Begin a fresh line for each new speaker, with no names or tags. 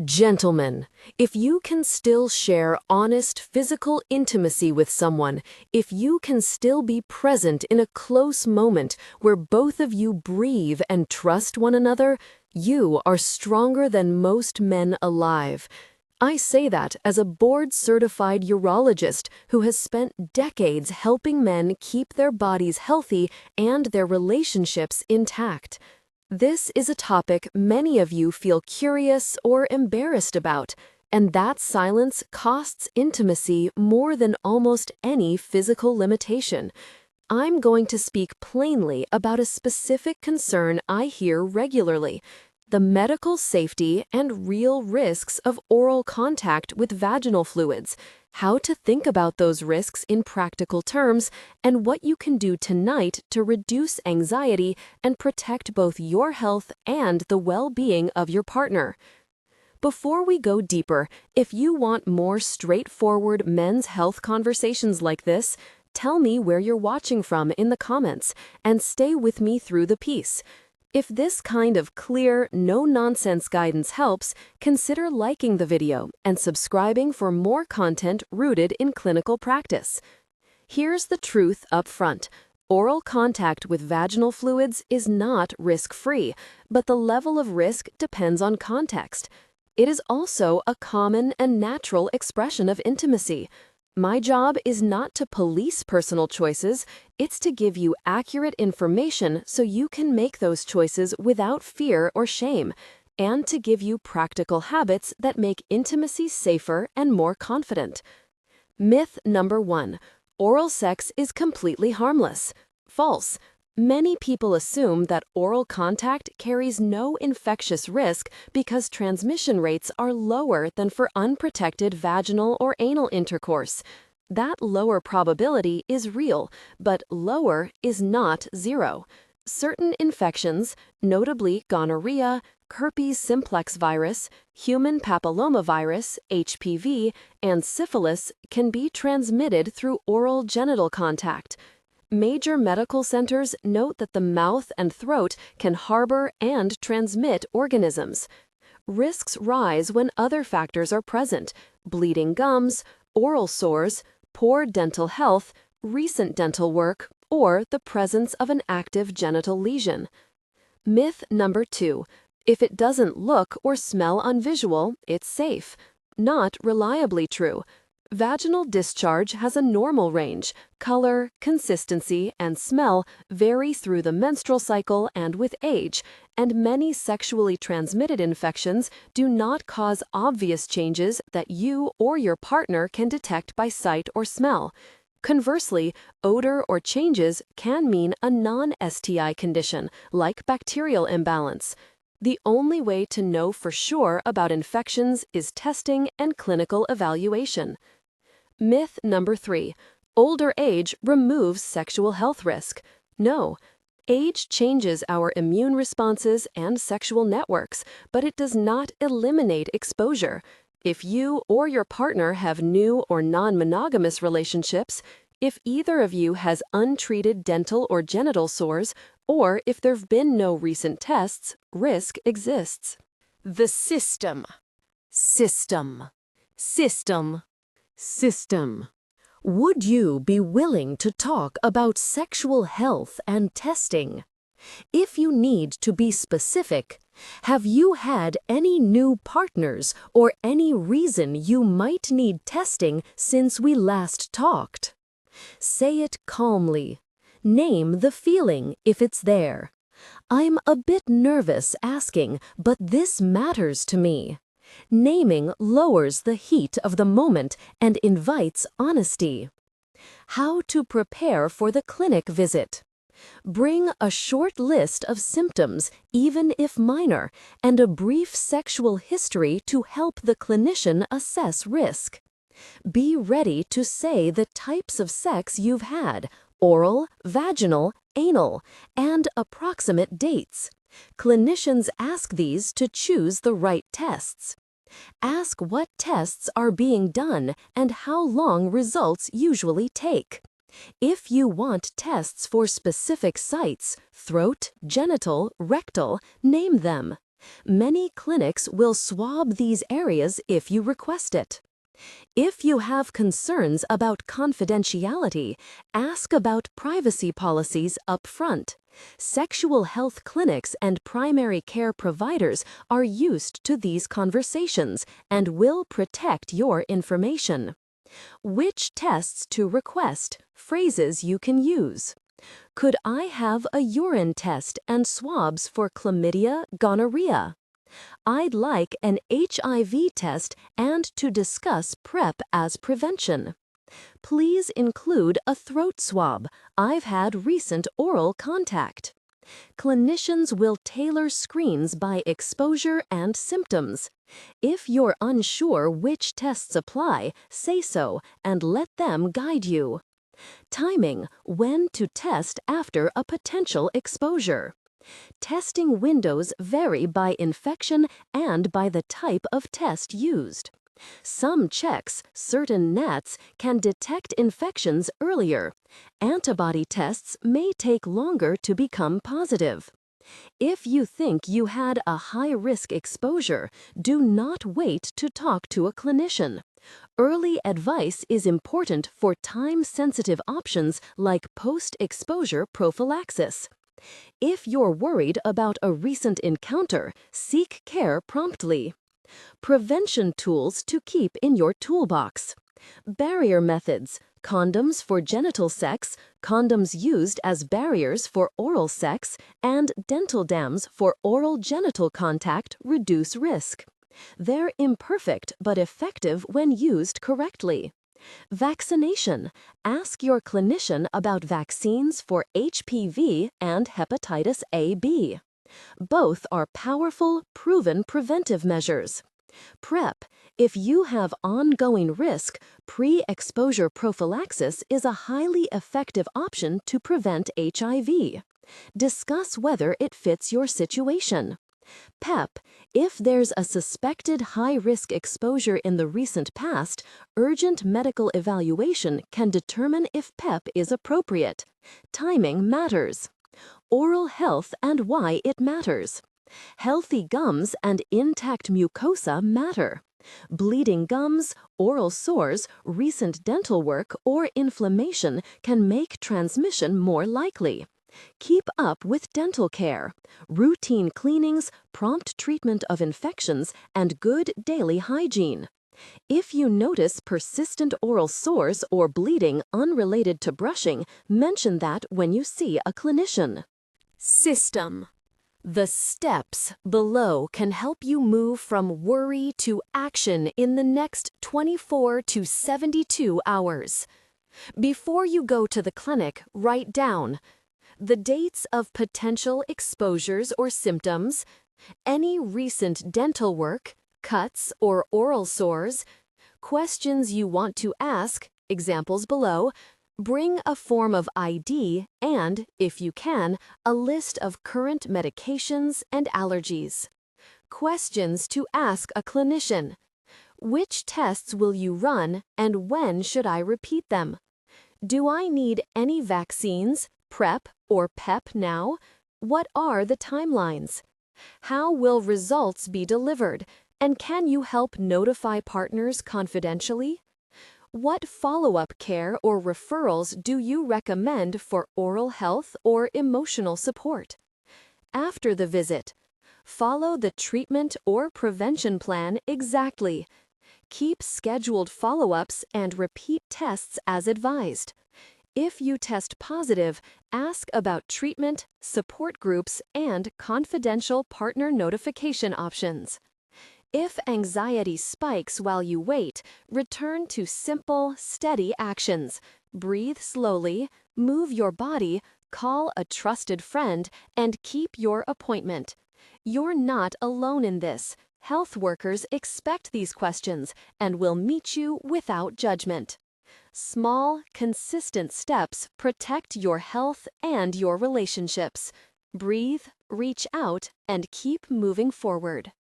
Gentlemen, if you can still share honest physical intimacy with someone, if you can still be present in a close moment where both of you breathe and trust one another, you are stronger than most men alive. I say that as a board-certified urologist who has spent decades helping men keep their bodies healthy and their relationships intact. This is a topic many of you feel curious or embarrassed about, and that silence costs intimacy more than almost any physical limitation. I'm going to speak plainly about a specific concern I hear regularly: the medical safety and real risks of oral contact with vaginal fluids, how to think about those risks in practical terms, and what you can do tonight to reduce anxiety and protect both your health and the well-being of your partner. Before we go deeper, if you want more straightforward men's health conversations like this, tell me where you're watching from in the comments and stay with me through the piece. If this kind of clear, no-nonsense guidance helps, consider liking the video and subscribing for more content rooted in clinical practice. Here's the truth up front. Oral contact with vaginal fluids is not risk-free, but the level of risk depends on context. It is also a common and natural expression of intimacy. My job is not to police personal choices, it's to give you accurate information so you can make those choices without fear or shame, and to give you practical habits that make intimacy safer and more confident. Myth number 1: oral sex is completely harmless. False. Many people assume that oral contact carries no infectious risk because transmission rates are lower than for unprotected vaginal or anal intercourse. That lower probability is real, but lower is not zero. Certain infections, notably gonorrhea, herpes simplex virus, human papillomavirus, HPV, and syphilis, can be transmitted through oral genital contact. Major medical centers note that the mouth and throat can harbor and transmit organisms. Risks rise when other factors are present: bleeding gums, oral sores, poor dental health, recent dental work, or the presence of an active genital lesion. Myth number 2: if it doesn't look or smell unvisual, it's safe. Not reliably true. Vaginal discharge has a normal range. Color, consistency, and smell vary through the menstrual cycle and with age, and many sexually transmitted infections do not cause obvious changes that you or your partner can detect by sight or smell. Conversely, odor or changes can mean a non-STI condition, like bacterial imbalance. The only way to know for sure about infections is testing and clinical evaluation. Myth number 3: older age removes sexual health risk. No. Age changes our immune responses and sexual networks, but it does not eliminate exposure. If you or your partner have new or non-monogamous relationships, if either of you has untreated dental or genital sores, or if there've been no recent tests, risk exists. The system. System. System. System. Would you be willing to talk about sexual health and testing? If you need to be specific, have you had any new partners or any reason you might need testing since we last talked? Say it calmly. Name the feeling if it's there. I'm a bit nervous asking, but this matters to me. Naming lowers the heat of the moment and invites honesty. How to prepare for the clinic visit. Bring a short list of symptoms, even if minor, and a brief sexual history to help the clinician assess risk. Be ready to say the types of sex you've had: oral, vaginal, anal, and approximate dates. Clinicians ask these to choose the right tests. Ask what tests are being done and how long results usually take. If you want tests for specific sites, throat, genital, rectal, name them. Many clinics will swab these areas if you request it. If you have concerns about confidentiality, ask about privacy policies up front. Sexual health clinics and primary care providers are used to these conversations and will protect your information. Which tests to request, phrases you can use. Could I have a urine test and swabs for chlamydia, gonorrhea? I'd like an HIV test and to discuss PrEP as prevention. Please include a throat swab. I've had recent oral contact. Clinicians will tailor screens by exposure and symptoms. If you're unsure which tests apply, say so and let them guide you. Timing, when to test after a potential exposure. Testing windows vary by infection and by the type of test used. Some checks, certain NATs, can detect infections earlier. Antibody tests may take longer to become positive. If you think you had a high-risk exposure, do not wait to talk to a clinician. Early advice is important for time-sensitive options like post-exposure prophylaxis. If you're worried about a recent encounter, seek care promptly. Prevention tools to keep in your toolbox. Barrier methods, condoms for genital sex, condoms used as barriers for oral sex, and dental dams for oral genital contact reduce risk. They're imperfect but effective when used correctly. Vaccination. Ask your clinician about vaccines for HPV and hepatitis A/B. Both are powerful, proven preventive measures. PrEP. If you have ongoing risk, pre-exposure prophylaxis is a highly effective option to prevent HIV. Discuss whether it fits your situation. PEP. If there's a suspected high-risk exposure in the recent past, urgent medical evaluation can determine if PEP is appropriate. Timing matters. Oral health and why it matters. Healthy gums and intact mucosa matter. Bleeding gums, oral sores, recent dental work, or inflammation can make transmission more likely. Keep up with dental care. Routine cleanings, prompt treatment of infections, and good daily hygiene. If you notice persistent oral sores or bleeding unrelated to brushing, mention that when you see a clinician. System. The steps below can help you move from worry to action in the next 24 to 72 hours. Before you go to the clinic, write down the dates of potential exposures or symptoms, any recent dental work, cuts or oral sores, questions you want to ask, examples below, bring a form of ID and, if you can, a list of current medications and allergies. Questions to ask a clinician. Which tests will you run and when should I repeat them? Do I need any vaccines, PrEP, or PEP now? What are the timelines? How will results be delivered, and can you help notify partners confidentially? What follow-up care or referrals do you recommend for oral health or emotional support? After the visit, follow the treatment or prevention plan exactly. Keep scheduled follow-ups and repeat tests as advised. If you test positive, ask about treatment, support groups, and confidential partner notification options. If anxiety spikes while you wait, return to simple, steady actions. Breathe slowly, move your body, call a trusted friend, and keep your appointment. You're not alone in this. Health workers expect these questions and will meet you without judgment. Small, consistent steps protect your health and your relationships. Breathe, reach out, and keep moving forward.